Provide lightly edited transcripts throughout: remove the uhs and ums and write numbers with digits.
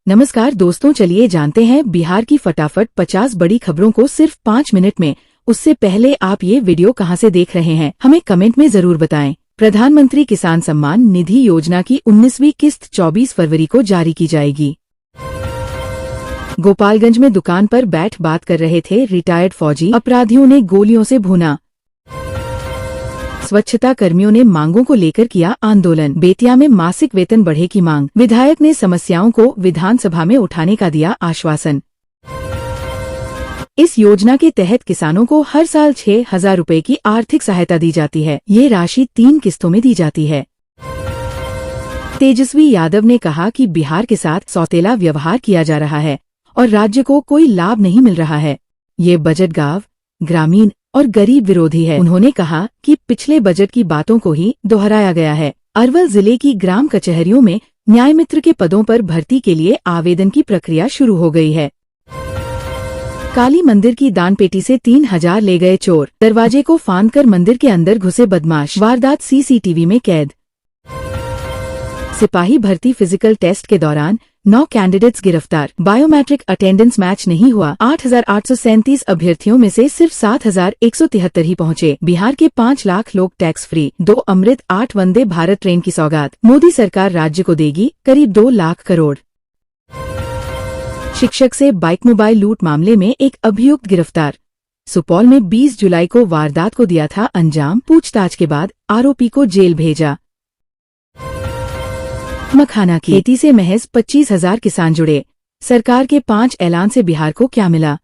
नमस्कार दोस्तों, चलिए जानते हैं बिहार की फटाफट 50 बड़ी खबरों को सिर्फ 5 मिनट में। उससे पहले आप ये वीडियो कहां से देख रहे हैं, हमें कमेंट में जरूर बताएं। प्रधानमंत्री किसान सम्मान निधि योजना की 19वीं किस्त 24 फरवरी को जारी की जाएगी। गोपालगंज में दुकान पर बैठ बात कर रहे थे रिटायर्ड फौजी, अपराधियों ने गोलियों से भूना। स्वच्छता कर्मियों ने मांगों को लेकर किया आंदोलन। बेतिया में मासिक वेतन बढ़े की मांग, विधायक ने समस्याओं को विधानसभा में उठाने का दिया आश्वासन। इस योजना के तहत किसानों को हर साल 6,000 रुपए की आर्थिक सहायता दी जाती है। ये राशि 3 किस्तों में दी जाती है। तेजस्वी यादव ने कहा कि बिहार के साथ सौतेला व्यवहार किया जा रहा है और राज्य को कोई लाभ नहीं मिल रहा है। ये बजट गांव, ग्रामीण और गरीब विरोधी है। उन्होंने कहा कि पिछले बजट की बातों को ही दोहराया गया है। अरवल जिले की ग्राम कचहरियों में न्याय मित्र के पदों पर भर्ती के लिए आवेदन की प्रक्रिया शुरू हो गई है। काली मंदिर की दानपेटी से 3,000 ले गए चोर, दरवाजे को फांदकर मंदिर के अंदर घुसे बदमाश, वारदात सीसीटीवी में कैद। सिपाही भर्ती फिजिकल टेस्ट के दौरान 9 कैंडिडेट्स गिरफ्तार, बायोमेट्रिक अटेंडेंस मैच नहीं हुआ। 8,837 अभ्यर्थियों में से सिर्फ 7,173 ही पहुंचे। बिहार के 5 लाख लोग टैक्स फ्री, 2 अमृत 8 वंदे भारत ट्रेन की सौगात। मोदी सरकार राज्य को देगी करीब 2 लाख करोड़। शिक्षक से बाइक मोबाइल लूट मामले में एक अभियुक्त गिरफ्तार। सुपौल में 20 जुलाई को वारदात को दिया था अंजाम। पूछताछ के बाद आरोपी को जेल भेजा। मखाना की खेती से महज 25,000 किसान जुड़े। सरकार के 5 ऐलान से बिहार को क्या मिला?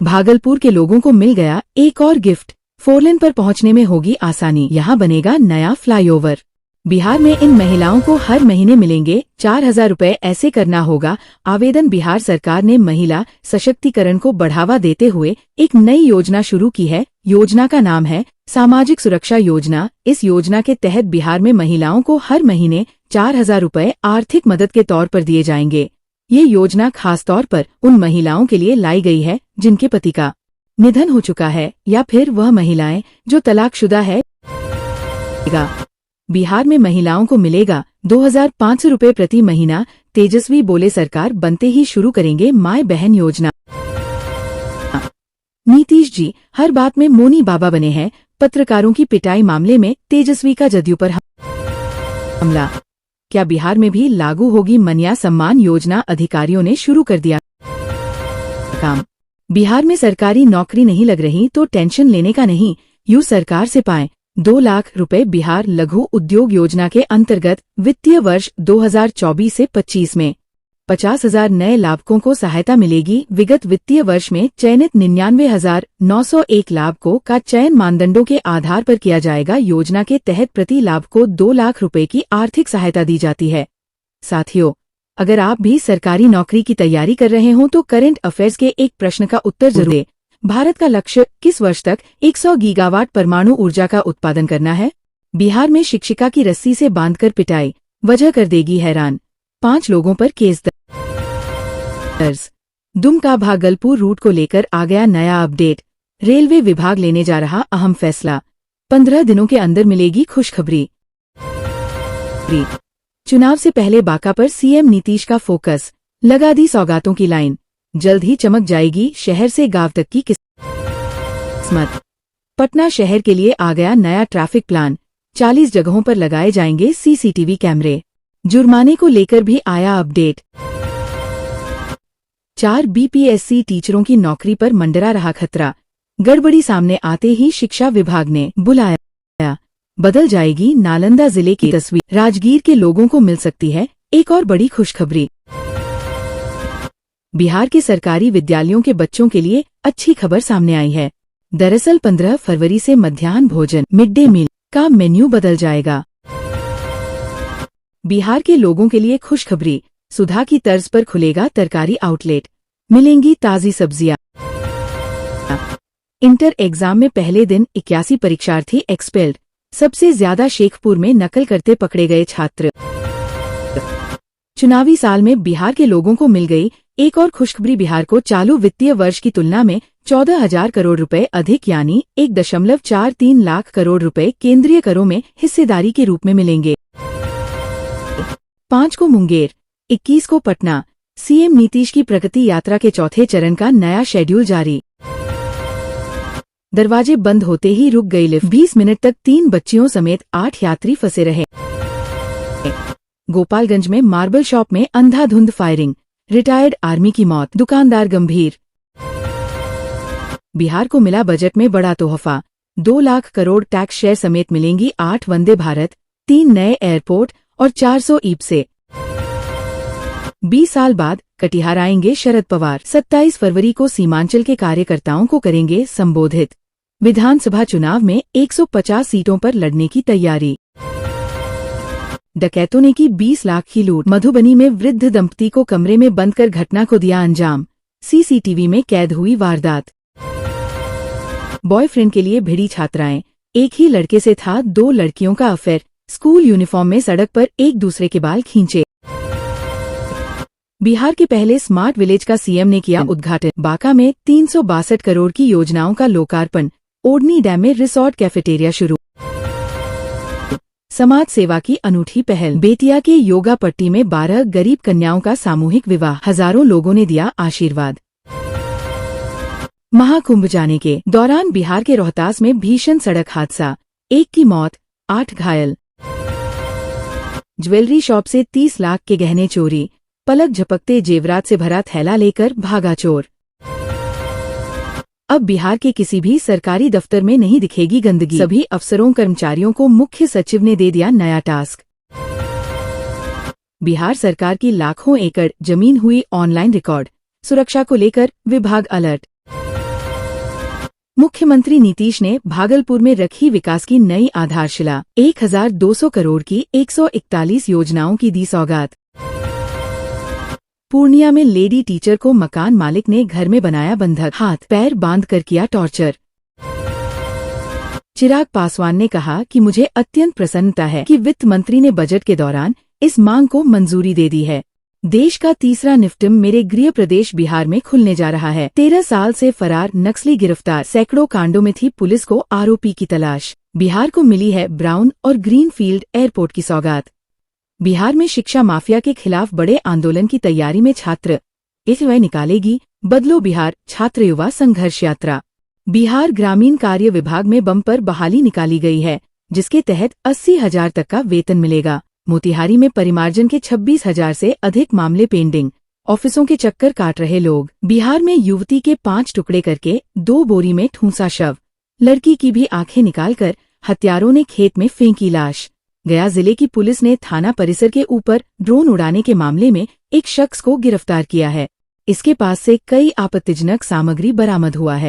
भागलपुर के लोगों को मिल गया एक और गिफ्ट। 4 लेन पर पहुंचने में होगी आसानी, यहां बनेगा नया फ्लाईओवर। बिहार में इन महिलाओं को हर महीने मिलेंगे 4,000 रुपए, ऐसे करना होगा आवेदन। बिहार सरकार ने महिला सशक्तिकरण को बढ़ावा देते हुए एक नई योजना शुरू की है। योजना का नाम है सामाजिक सुरक्षा योजना। इस योजना के तहत बिहार में महिलाओं को हर महीने 4,000 रुपए आर्थिक मदद के तौर पर दिए जाएंगे। ये योजना खास तौर पर उन महिलाओं के लिए लाई गई है जिनके पति का निधन हो चुका है या फिर वह महिलाएं जो तलाकशुदा है। बिहार में महिलाओं को मिलेगा 2,500 रुपए प्रति महीना। तेजस्वी बोले सरकार बनते ही शुरू करेंगे माय बहन योजना। नीतीश जी हर बात में मौनी बाबा बने हैं। पत्रकारों की पिटाई मामले में तेजस्वी का जदयू पर हमला। क्या बिहार में भी लागू होगी मन्या सम्मान योजना? अधिकारियों ने शुरू कर दिया काम। बिहार में सरकारी नौकरी नहीं लग रही तो टेंशन लेने का नहीं, यूं सरकार से पाएं 2 लाख रुपए। बिहार लघु उद्योग योजना के अंतर्गत वित्तीय वर्ष 2024 से 25 में 50,000 नए लाभुकों को सहायता मिलेगी। विगत वित्तीय वर्ष में चयनित 99,901 लाभुकों का चयन मानदंडों के आधार पर किया जाएगा। योजना के तहत प्रति लाभ को 2 लाख रुपए की आर्थिक सहायता दी जाती है। साथियों, अगर आप भी सरकारी नौकरी की तैयारी कर रहे हों तो करंट अफेयर्स के एक प्रश्न का उत्तर जरूर दें। भारत का लक्ष्य किस वर्ष तक 100 गीगावाट परमाणु ऊर्जा का उत्पादन करना है? बिहार में शिक्षिका की रस्सी से बांधकर पिटाई, वजह कर देगी हैरान। 5 लोगों पर केस दर्ज। दुमका भागलपुर रूट को लेकर आ गया नया अपडेट। रेलवे विभाग लेने जा रहा अहम फैसला। 15 दिनों के अंदर मिलेगी खुशखबरी। चुनाव से पहले बांका पर सीएम नीतीश का फोकस, लगा दी सौगातों की लाइन। जल्द ही चमक जाएगी शहर से गांव तक की किस्मत। पटना शहर के लिए आ गया नया ट्रैफिक प्लान। 40 जगहों पर लगाए जाएंगे सीसीटीवी कैमरे। जुर्माने को लेकर भी आया अपडेट। 4 बीपीएससी टीचरों की नौकरी पर मंडरा रहा खतरा। गड़बड़ी सामने आते ही शिक्षा विभाग ने बुलाया। बदल जाएगी नालंदा जिले की तस्वीर। राजगीर के लोगों को मिल सकती है एक और बड़ी खुशखबरी। बिहार के सरकारी विद्यालयों के बच्चों के लिए अच्छी खबर सामने आई है। दरअसल 15 फरवरी से मध्याह्न भोजन मिड डे मील का मेन्यू बदल जाएगा। बिहार के लोगों के लिए खुशखबरी, सुधा की तर्ज पर खुलेगा तरकारी आउटलेट, मिलेंगी ताजी सब्जियां। इंटर एग्जाम में पहले दिन 81 परीक्षार्थी एक्सपेल्ड। सबसे ज्यादा शेखपुर में नकल करते पकड़े गए छात्र। चुनावी साल में बिहार के लोगों को मिल गई एक और खुशखबरी। बिहार को चालू वित्तीय वर्ष की तुलना में 14,000 करोड़ रुपए अधिक यानी 1.43 लाख करोड़ रुपए केंद्रीय करों में हिस्सेदारी के रूप में मिलेंगे। 5 को मुंगेर, 21 को पटना। सीएम नीतीश की प्रगति यात्रा के चौथे चरण का नया शेड्यूल जारी। दरवाजे बंद होते ही रुक गई लिफ्ट। 20 मिनट तक 3 बच्चियों समेत 8 यात्री फंसे रहे। गोपालगंज में मार्बल शॉप में अंधाधुंध फायरिंग, रिटायर्ड आर्मी की मौत, दुकानदार गंभीर। बिहार को मिला बजट में बड़ा तोहफा, 2 लाख करोड़ टैक्स शेयर समेत मिलेंगी 8 वंदे भारत, 3 नए एयरपोर्ट और 400 ईब से। 20 साल बाद कटिहार आएंगे शरद पवार। 27 फरवरी को सीमांचल के कार्यकर्ताओं को करेंगे संबोधित। विधानसभा चुनाव में 150 सीटों पर लड़ने की तैयारी। डकैतों ने की 20 लाख की लूट। मधुबनी में वृद्ध दंपति को कमरे में बंद कर घटना को दिया अंजाम। सीसीटीवी में कैद हुई वारदात। बॉयफ्रेंड के लिए भिड़ी छात्राएं, एक ही लड़के से था 2 लड़कियों का अफेयर। स्कूल यूनिफॉर्म में सड़क पर एक दूसरे के बाल खींचे। बिहार के पहले स्मार्ट विलेज का सीएम ने किया उद्घाटन। बांका में 362 करोड़ की योजनाओं का लोकार्पण। ओढ़नी डैम में रिसोर्ट कैफेटेरिया शुरू। समाज सेवा की अनूठी पहल। बेतिया के योगा पट्टी में 12 गरीब कन्याओं का सामूहिक विवाह। हजारों लोगों ने दिया आशीर्वाद। महाकुंभ जाने के दौरान बिहार के रोहतास में भीषण सड़क हादसा, 1 की मौत, 8 घायल। ज्वेलरी शॉप से 30 लाख के गहने चोरी। पलक झपकते जेवरात से भरा थैला लेकर भागा चोर। अब बिहार के किसी भी सरकारी दफ्तर में नहीं दिखेगी गंदगी। सभी अफसरों कर्मचारियों को मुख्य सचिव ने दे दिया नया टास्क। बिहार सरकार की लाखों एकड़ जमीन हुई ऑनलाइन रिकॉर्ड। सुरक्षा को लेकर विभाग अलर्ट। मुख्यमंत्री नीतीश ने भागलपुर में रखी विकास की नई आधारशिला। 1200 करोड़ की 141 योजनाओं की दी सौगात। पूर्णिया में लेडी टीचर को मकान मालिक ने घर में बनाया बंधक, हाथ पैर बांध कर किया टॉर्चर। चिराग पासवान ने कहा कि मुझे अत्यंत प्रसन्नता है कि वित्त मंत्री ने बजट के दौरान इस मांग को मंजूरी दे दी है। देश का तीसरा निफ्टम मेरे गृह प्रदेश बिहार में खुलने जा रहा है। 13 साल से फरार नक्सली गिरफ्तार। सैकड़ों कांडों में थी पुलिस को आरोपी की तलाश। बिहार को मिली है ब्राउन और ग्रीन फील्ड एयरपोर्ट की सौगात। बिहार में शिक्षा माफिया के खिलाफ बड़े आंदोलन की तैयारी में छात्र। इस वह निकालेगी बदलो बिहार छात्र युवा संघर्ष यात्रा। बिहार ग्रामीण कार्य विभाग में बम्पर बहाली निकाली गई है, जिसके तहत 80,000 तक का वेतन मिलेगा। मोतिहारी में परिमार्जन के 26,000 से अधिक मामले पेंडिंग। ऑफिसों के चक्कर काट रहे लोग। बिहार में युवती के 5 टुकड़े करके 2 बोरी में ठूंसा शव। लड़की की भी आंखें निकालकर हत्यारों ने खेत में फेंकी लाश। गया जिले की पुलिस ने थाना परिसर के ऊपर ड्रोन उड़ाने के मामले में एक शख्स को गिरफ्तार किया है। इसके पास से कई आपत्तिजनक सामग्री बरामद हुआ है।